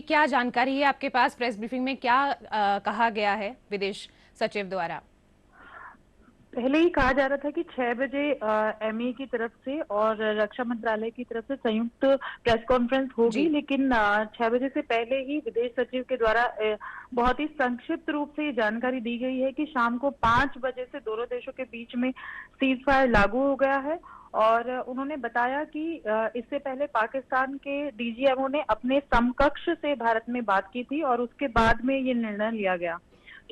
क्या जानकारी है आपके पास? प्रेस ब्रीफिंग में क्या कहा गया है विदेश सचिव द्वारा? पहले ही कहा जा रहा था कि 6 बजे एमई की तरफ से और रक्षा मंत्रालय की तरफ से संयुक्त प्रेस कॉन्फ्रेंस होगी, जी। लेकिन 6 बजे से पहले ही विदेश सचिव के द्वारा बहुत ही संक्षिप्त रूप से ये जानकारी दी गई है कि शाम को 5 बजे से दोनों देशों के बीच में सीज फायर लागू हो गया है। और उन्होंने बताया कि इससे पहले पाकिस्तान के डीजीएमओ ने अपने समकक्ष से भारत में बात की थी और उसके बाद में ये निर्णय लिया गया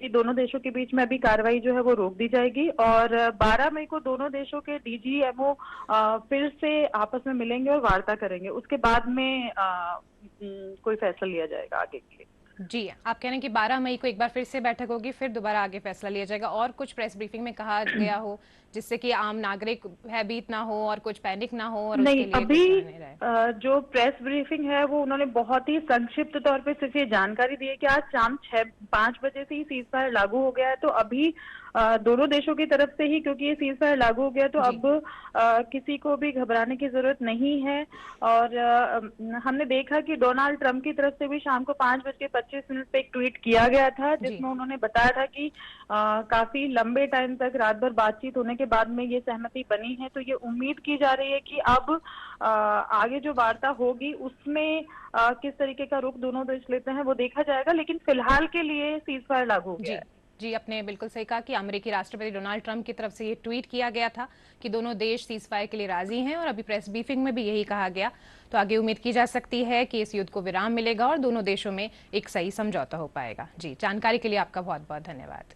कि दोनों देशों के बीच में अभी कार्रवाई जो है वो रोक दी जाएगी और 12 मई को दोनों देशों के डीजीएमओ फिर से आपस में मिलेंगे और वार्ता करेंगे। उसके बाद में कोई फैसला लिया जाएगा आगे के लिए। जी, आप कह रहे हैं कि 12 मई को एक बार फिर से बैठक होगी, फिर दोबारा आगे फैसला लिया जाएगा। और कुछ प्रेस ब्रीफिंग में कहा गया हो जिससे कि आम नागरिक भयभीत ना हो और कुछ पैनिक ना हो और नहीं, उसके लिए कुछ अभी निर्णय रहे? जो प्रेस ब्रीफिंग है वो उन्होंने बहुत ही संक्षिप्त तौर पे सिर्फ ये जानकारी दी है कि आज शाम 5 बजे से ही सीज फायर लागू हो गया है। तो अभी दोनों देशों की तरफ से ही, क्योंकि ये सीज फायर लागू हो गया, तो जी। अब किसी को भी घबराने की जरूरत नहीं है। और हमने देखा कि डोनाल्ड ट्रंप की तरफ से भी शाम को 5:25 पे एक ट्वीट किया गया था जी। जिसमें उन्होंने बताया था कि काफी लंबे टाइम तक रात भर बातचीत होने के बाद में ये सहमति बनी है। तो ये उम्मीद की जा रही है कि अब आगे जो वार्ता होगी उसमें किस तरीके का रुख दोनों देश लेते हैं वो देखा जाएगा, लेकिन फिलहाल के लिए सीज फायर लागू हो गया जी। है। जी, आपने बिल्कुल सही कहा कि अमेरिकी राष्ट्रपति डोनाल्ड ट्रंप की तरफ से ये ट्वीट किया गया था कि दोनों देश सीज फायर के लिए राजी हैं और अभी प्रेस ब्रीफिंग में भी यही कहा गया। तो आगे उम्मीद की जा सकती है कि इस युद्ध को विराम मिलेगा और दोनों देशों में एक सही समझौता हो पाएगा। जी, जानकारी के लिए आपका बहुत बहुत धन्यवाद।